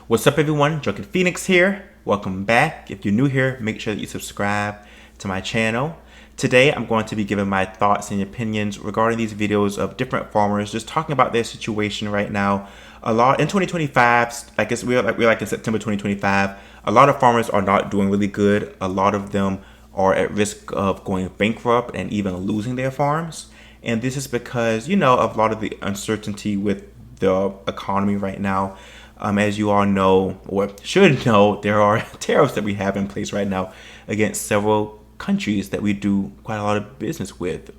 What's up, everyone? Drunken Phoenix here. Welcome back. If you're new here, make sure that you subscribe to my channel. Today, I'm going to be giving my thoughts and opinions regarding these videos of different farmers, just talking about their situation right now. A lot in 2025, I guess we're like in September 2025. A lot of farmers are not doing really good. A lot of them are at risk of going bankrupt and even losing their farms. And this is because, of a lot of the uncertainty with the economy right now. As you all know, or should know, there are tariffs that we have in place right now against several countries that we do quite a lot of business with,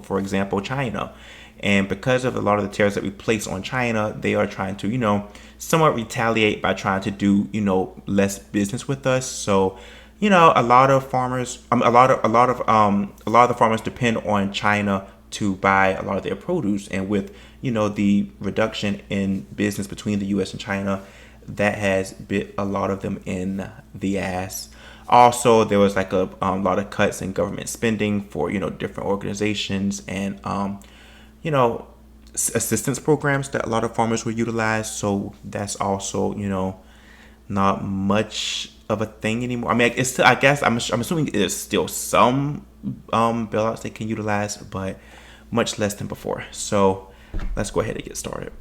for example, China. And because of a lot of the tariffs that we place on China, they are trying to, somewhat retaliate by trying to do, less business with us. So, a lot of farmers, a lot of the farmers depend on China to buy a lot of their produce, and with the reduction in business between the U.S. and China, that has bit a lot of them in the ass. Also, there was like a lot of cuts in government spending for different organizations and assistance programs that a lot of farmers will utilize. So that's also not much of a thing anymore. I mean, it's still, I guess I'm assuming there's still some bailouts they can utilize, but much less than before. So let's go ahead and get started.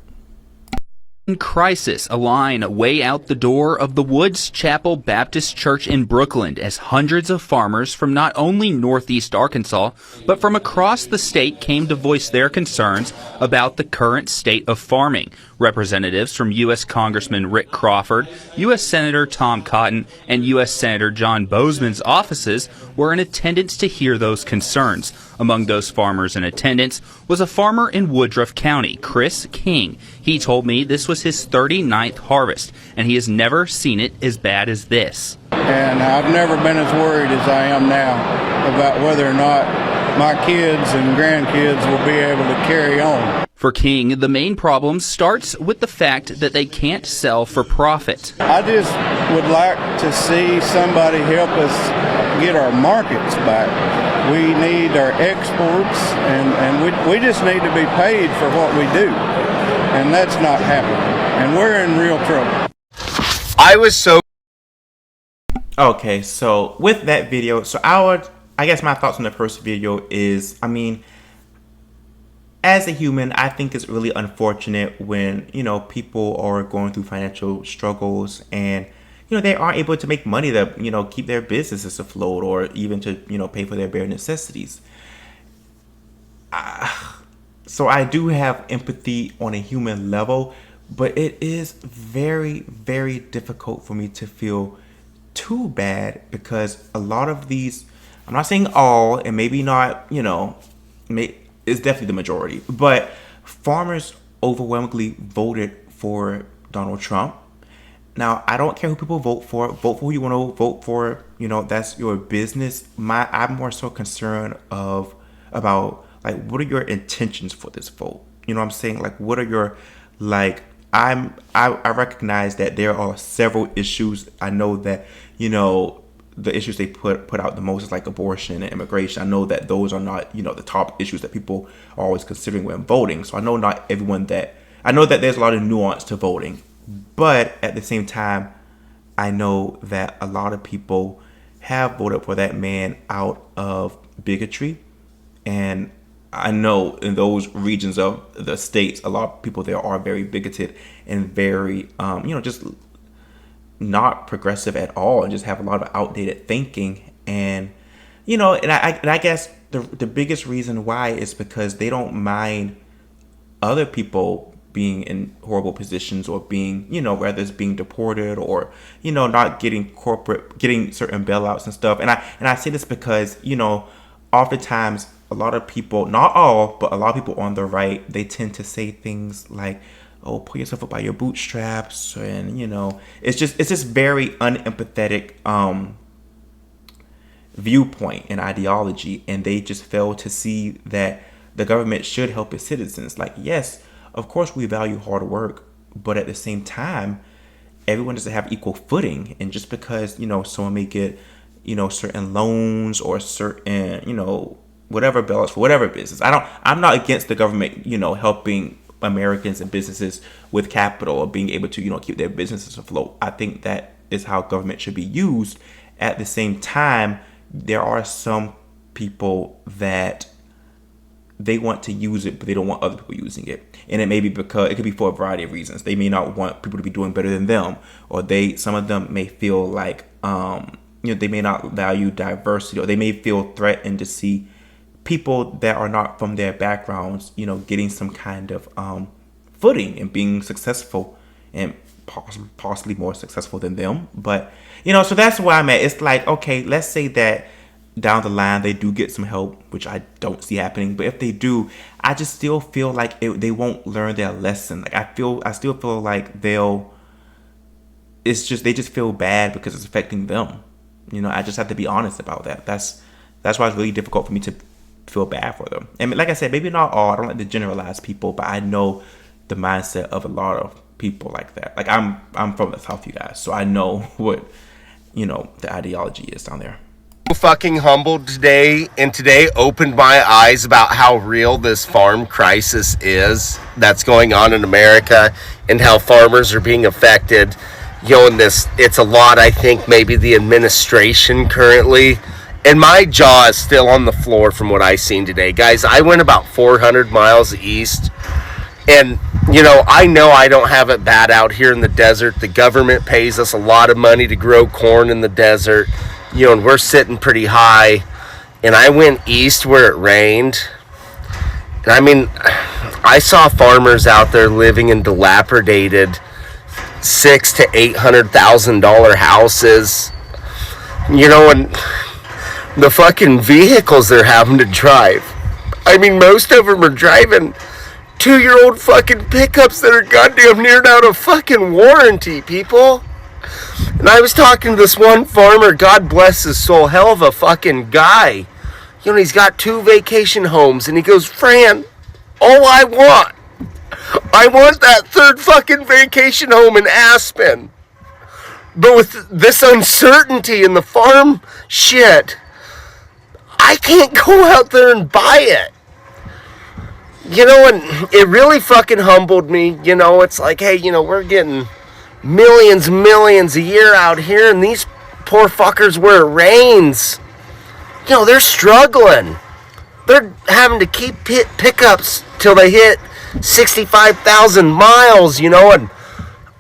In crisis, a line way out the door of the Woods Chapel Baptist Church in Brooklyn as hundreds of farmers from not only northeast Arkansas, but from across the state came to voice their concerns about the current state of farming. Representatives from U.S. Congressman Rick Crawford, U.S. Senator Tom Cotton, and U.S. Senator John Boozman's offices were in attendance to hear those concerns. Among those farmers in attendance was a farmer in Woodruff County, Chris King. He told me this was his 39th harvest, and he has never seen it as bad as this. And I've never been as worried as I am now about whether or not my kids and grandkids will be able to carry on. For King, the main problem starts with the fact that they can't sell for profit. I just would like to see somebody help us get our markets back. We need our exports, and we just need to be paid for what we do. And that's not happening. And we're in real trouble. Okay, so with that video, I guess my thoughts on the first video is, as a human, I think it's really unfortunate when, people are going through financial struggles and, they aren't able to make money to, keep their businesses afloat or even to, pay for their bare necessities. So I do have empathy on a human level, but it is very, very difficult for me to feel too bad because a lot of these, I'm not saying all, and maybe not, it's definitely the majority, but farmers overwhelmingly voted for Donald Trump. Now, I don't care who people vote for who you want to vote for, that's your business. I'm more so concerned about like, what are your intentions for this vote? You know what I'm saying? Like, what are your, like, I recognize that there are several issues. I know that, the issues they put out the most is like abortion and immigration. I know that those are not, the top issues that people are always considering when voting. So I know I know that there's a lot of nuance to voting, but at the same time, I know that a lot of people have voted for that man out of bigotry. And I know in those regions of the states, a lot of people there are very bigoted and very, just not progressive at all, and just have a lot of outdated thinking. And I guess the biggest reason why is because they don't mind other people being in horrible positions or being, whether it's being deported or not getting certain bailouts and stuff. And I say this because oftentimes a lot of people, not all, but a lot of people on the right, they tend to say things like, oh, pull yourself up by your bootstraps, and it's just very unempathetic viewpoint and ideology, and they just fail to see that the government should help its citizens. Like, yes, of course we value hard work, but at the same time, everyone doesn't have equal footing. And just because someone may get certain loans or certain whatever bailouts for whatever business, I'm not against the government helping Americans and businesses with capital or being able to, keep their businesses afloat. I think that is how government should be used. At the same time, there are some people that they want to use it, but they don't want other people using it. And it may be because it could be for a variety of reasons. They may not want people to be doing better than them, or some of them may feel like, they may not value diversity, or they may feel threatened to see people that are not from their backgrounds, getting some kind of footing and being successful and possibly more successful than them. But, so that's where I'm at. It's like, okay, let's say that down the line they do get some help, which I don't see happening. But if they do, I just still feel like they won't learn their lesson. Like I still feel like they just feel bad because it's affecting them. I just have to be honest about that. That's why it's really difficult for me to feel bad for them. And like I said, maybe not all. I don't like to generalize people, but I know the mindset of a lot of people like that. Like I'm from the South, you guys, so I know what the ideology is down there. Fucking humbled today, and today opened my eyes about how real this farm crisis is that's going on in America, and how farmers are being affected. In this, it's a lot, I think, maybe the administration currently, and my jaw is still on the floor from what I seen today. Guys, I went about 400 miles east, and I know I don't have it bad out here in the desert. The government pays us a lot of money to grow corn in the desert, and we're sitting pretty high. And I went east where it rained, and I saw farmers out there living in dilapidated $600,000 to $800,000 houses, and the fucking vehicles they're having to drive. Most of them are driving 2-year-old fucking pickups that are goddamn near out of fucking warranty, people. And I was talking to this one farmer, God bless his soul, hell of a fucking guy. He's got 2 vacation homes, and he goes, Fran, all I want that 3rd fucking vacation home in Aspen. But with this uncertainty in the farm shit, I can't go out there and buy it. And it really fucking humbled me. It's like, hey, we're getting millions a year out here, and these poor fuckers where it rains, they're struggling. They're having to keep pickups till they hit 65,000 miles, and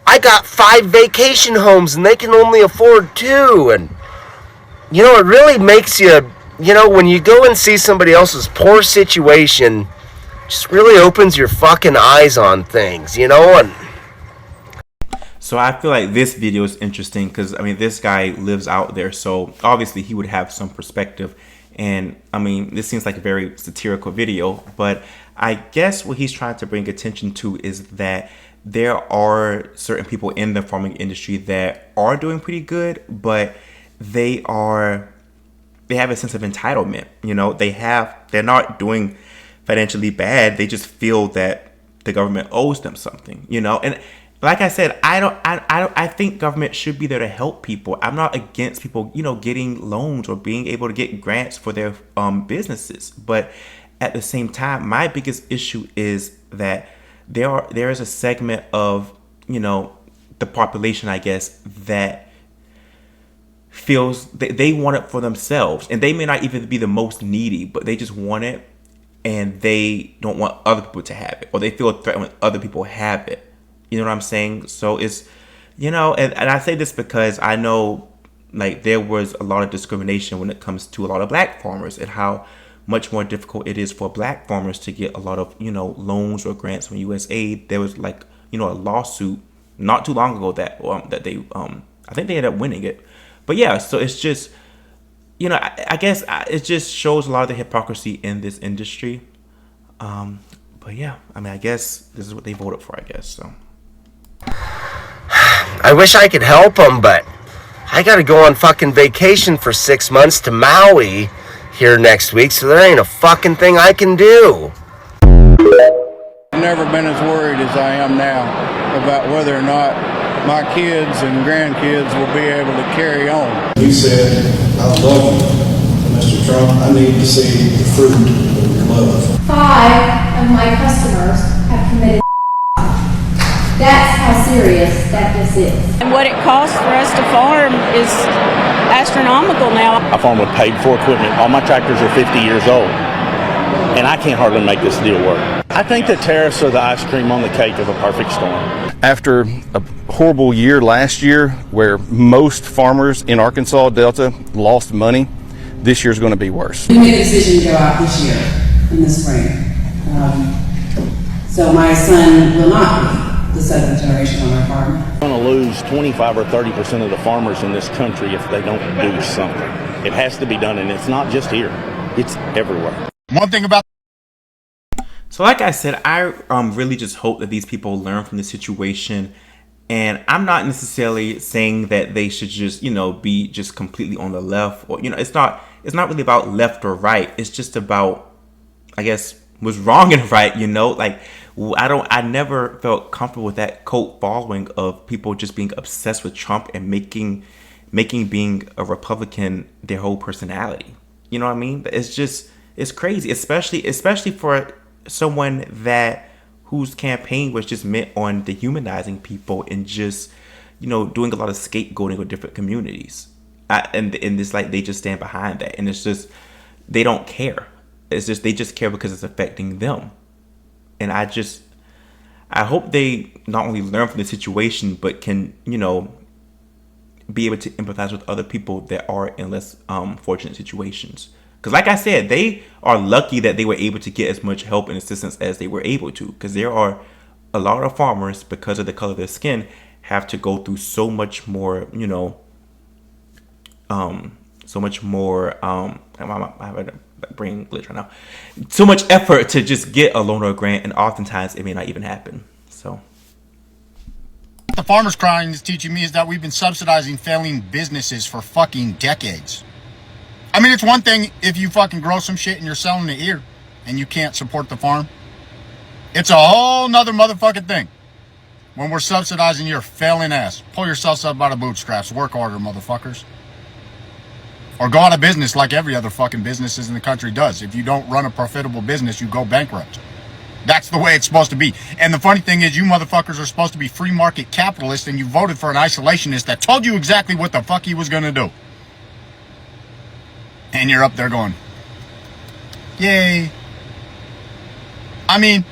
I got 5 vacation homes and they can only afford 2. And it really makes you, when you go and see somebody else's poor situation, just really opens your fucking eyes on things, and so I feel like this video is interesting because this guy lives out there, so obviously he would have some perspective. And this seems like a very satirical video, but I guess what he's trying to bring attention to is that there are certain people in the farming industry that are doing pretty good, but they have a sense of entitlement. They're not doing financially bad. They just feel that the government owes them something, and like I said, I think government should be there to help people. I'm not against people, getting loans or being able to get grants for their businesses. But at the same time, my biggest issue is that there is a segment of, the population, I guess, that feels they want it for themselves. And they may not even be the most needy, but they just want it. And they don't want other people to have it, or they feel threatened when other people have it. You know what I'm saying? So it's, and I say this because I know, like, there was a lot of discrimination when it comes to a lot of black farmers, and how much more difficult it is for black farmers to get a lot of, loans or grants from USAID. There was like, a lawsuit not too long ago that they, I think they ended up winning it. But yeah, so it's just, I guess it just shows a lot of the hypocrisy in this industry. But yeah, I guess this is what they voted for, I guess. So I wish I could help them, but I gotta go on fucking vacation for 6 months to Maui here next week, so there ain't a fucking thing I can do. I've never been as worried as I am now about whether or not my kids and grandkids will be able to carry on. You said, I love you, Mr. Trump. I need to see the fruit of your love. 5 of my customers have committed That's how serious that this is. And what it costs for us to farm is astronomical now. I farm with paid-for equipment. All my tractors are 50 years old, and I can't hardly make this deal work. I think the tariffs are the ice cream on the cake of a perfect storm. After a horrible year last year where most farmers in Arkansas Delta lost money, this year's going to be worse. We made a decision to go out this year in the spring. So my son will not be the seventh generation on our farm. We're going to lose 25 or 30% of the farmers in this country if they don't do something. It has to be done, and it's not just here. It's everywhere. One thing about So like I said, I really just hope that these people learn from the situation. And I'm not necessarily saying that they should just, be just completely on the left, or, it's not really about left or right. It's just about, I guess, what's wrong and right, like I never felt comfortable with that cult following of people just being obsessed with Trump and making being a Republican their whole personality. You know what I mean? It's crazy, especially for someone whose campaign was just meant on dehumanizing people and just, doing a lot of scapegoating of different communities. And it's like they just stand behind that. And it's just, they don't care. It's just, they just care because it's affecting them. And I hope they not only learn from the situation, but can, be able to empathize with other people that are in less fortunate situations. Because like I said, they are lucky that they were able to get as much help and assistance as they were able to. Because there are a lot of farmers, because of the color of their skin, have to go through so much more, so much more, I'm having a brain glitch right now. So much effort to just get a loan or a grant, and oftentimes it may not even happen. So the farmer's crying is teaching me is that we've been subsidizing failing businesses for fucking decades. I mean, it's one thing if you fucking grow some shit and you're selling it here and you can't support the farm. It's a whole nother motherfucking thing when we're subsidizing your failing ass. Pull yourselves up by the bootstraps. Work harder, motherfuckers. Or go out of business like every other fucking businesses in the country does. If you don't run a profitable business, you go bankrupt. That's the way it's supposed to be. And the funny thing is, you motherfuckers are supposed to be free market capitalists, and you voted for an isolationist that told you exactly what the fuck he was going to do. And you're up there going, yay. I mean,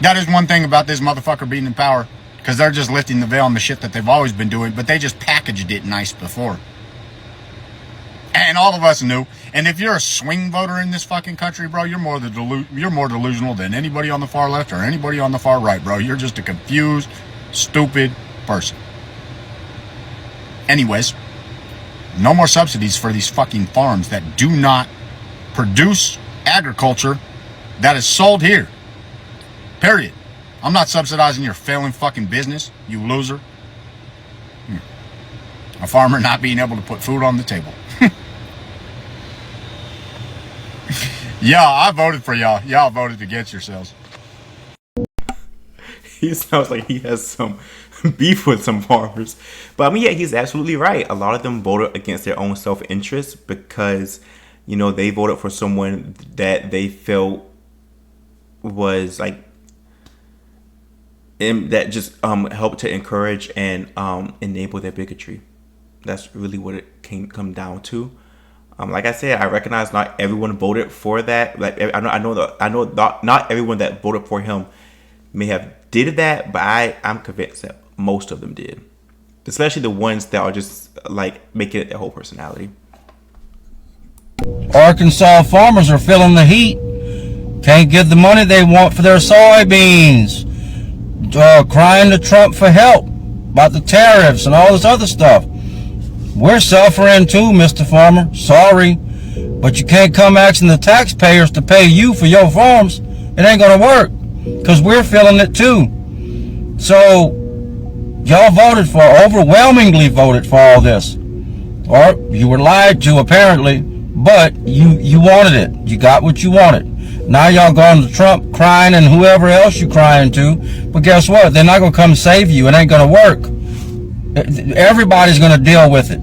that is one thing about this motherfucker being in power, because they're just lifting the veil on the shit that they've always been doing, but they just packaged it nice before. And all of us knew. And if you're a swing voter in this fucking country, bro, you're more delusional than anybody on the far left or anybody on the far right, bro. You're just a confused, stupid person. Anyways, no more subsidies for these fucking farms that do not produce agriculture that is sold here. Period. I'm not subsidizing your failing fucking business, you loser. A farmer not being able to put food on the table. Yeah, I voted for y'all. Y'all voted against yourselves. He sounds like he has some beef with some farmers. But I mean, yeah, he's absolutely right. A lot of them voted against their own self-interest because, they voted for someone that they felt was like, that just helped to encourage and enable their bigotry. That's really what it come down to. Like I said, I recognize not everyone voted for that. Like I know not everyone that voted for him may have did that, but I'm convinced that most of them did. Especially the ones that are just like making it their whole personality. Arkansas farmers are feeling the heat. Can't get the money they want for their soybeans. Crying to Trump for help about the tariffs and all this other stuff. We're suffering too, Mr. Farmer. Sorry, but you can't come asking the taxpayers to pay you for your farms. It ain't gonna work, because we're feeling it too. So, y'all overwhelmingly voted for all this. Or you were lied to, apparently, but you wanted it. You got what you wanted. Now y'all going to Trump crying and whoever else you crying to. But guess what? They're not gonna come save you. It ain't gonna work. Everybody's gonna deal with it.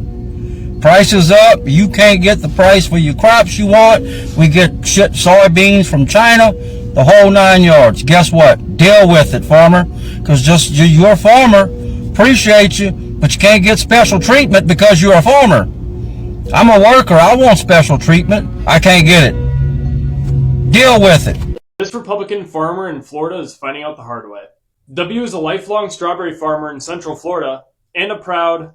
Prices up. You can't get the price for your crops you want. We get shit soybeans from China, the whole 9 yards. Guess what? Deal with it, farmer, because just you're a farmer. Appreciate you, but you can't get special treatment because you're a farmer. I'm a worker. I want special treatment. I can't get it. Deal with it. This Republican farmer in Florida is finding out the hard way. W is a lifelong strawberry farmer in Central Florida and a proud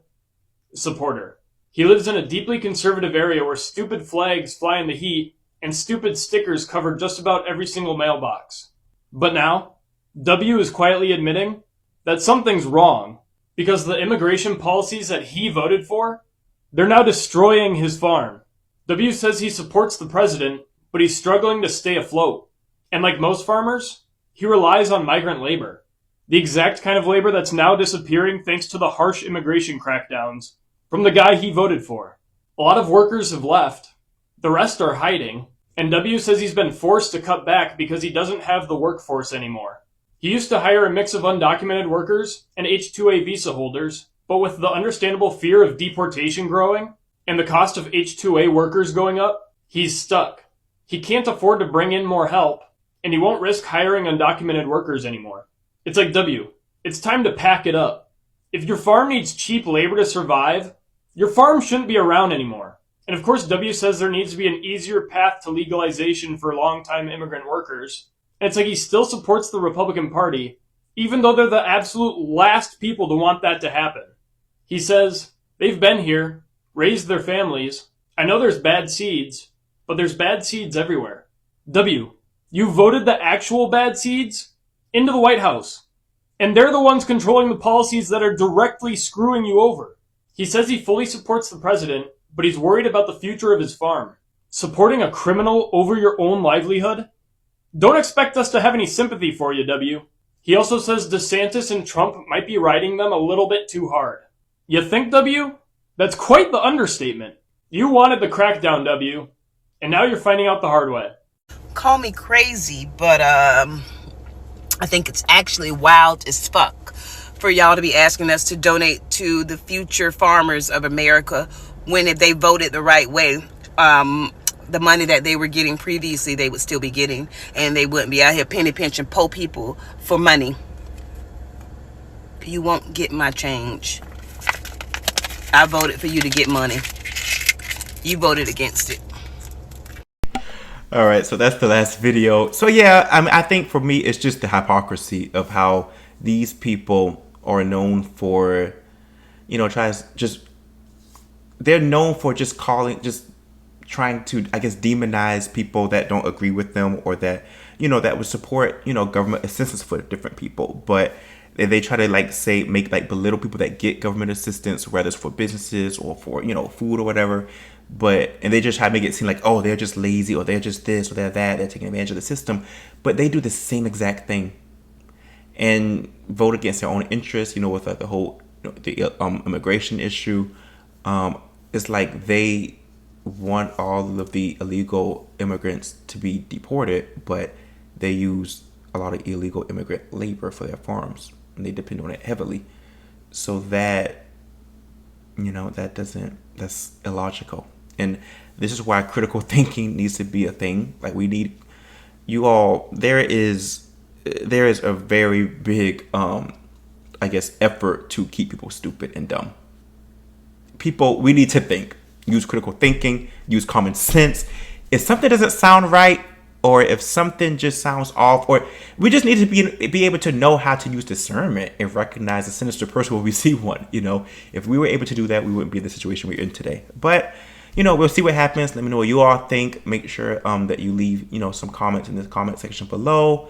supporter. He lives in a deeply conservative area where stupid flags fly in the heat and stupid stickers cover just about every single mailbox. But now, W is quietly admitting that something's wrong because the immigration policies that he voted for, they're now destroying his farm. W says he supports the president, but he's struggling to stay afloat. And like most farmers, he relies on migrant labor. The exact kind of labor that's now disappearing thanks to the harsh immigration crackdowns from the guy he voted for. A lot of workers have left. The rest are hiding. And W says he's been forced to cut back because he doesn't have the workforce anymore. He used to hire a mix of undocumented workers and H-2A visa holders, but with the understandable fear of deportation growing and the cost of H-2A workers going up, he's stuck. He can't afford to bring in more help, and he won't risk hiring undocumented workers anymore. It's like, W, it's time to pack it up. If your farm needs cheap labor to survive, your farm shouldn't be around anymore. And of course, W says there needs to be an easier path to legalization for longtime immigrant workers. And it's like he still supports the Republican Party, even though they're the absolute last people to want that to happen. He says, they've been here, raised their families. I know there's bad seeds, but there's bad seeds everywhere. W, you voted the actual bad seeds into the White House. And they're the ones controlling the policies that are directly screwing you over. He says he fully supports the president, but he's worried about the future of his farm. Supporting a criminal over your own livelihood? Don't expect us to have any sympathy for you, W. He also says DeSantis and Trump might be riding them a little bit too hard. You think, W? That's quite the understatement. You wanted the crackdown, W, and now you're finding out the hard way. Call me crazy, but I think it's actually wild as fuck for y'all to be asking us to donate to the future farmers of America when if they voted the right way, the money that they were getting previously, they would still be getting, and they wouldn't be out here penny pinching poor people for money. You won't get my change. I voted for you to get money. You voted against it. All right, so that's the last video. So yeah, I think for me, it's just the hypocrisy of how these people are known for, they're known for just trying to, I guess, demonize people that don't agree with them or that, that would support, government assistance for different people. But they try to belittle people that get government assistance, whether it's for businesses or for, food or whatever. And they just try to make it seem like, oh, they're just lazy or they're just this or they're that. They're taking advantage of the system. But they do the same exact thing and vote against their own interests, with the whole the immigration issue. It's like they want all of the illegal immigrants to be deported, but they use a lot of illegal immigrant labor for their farms, and they depend on it heavily. So that, that's illogical. And this is why critical thinking needs to be a thing. Like, we need you all. There is a very big, I guess, effort to keep people stupid and dumb. We need to think. Use critical thinking, use common sense. If something doesn't sound right, or if something just sounds off, or we just need to be able to know how to use discernment and recognize a sinister person when we see one. If we were able to do that, we wouldn't be in the situation we're in today. But we'll see what happens. Let me know what you all think. Make sure that you leave some comments in the comment section below.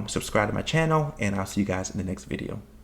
Subscribe to my channel, and I'll see you guys in the next video.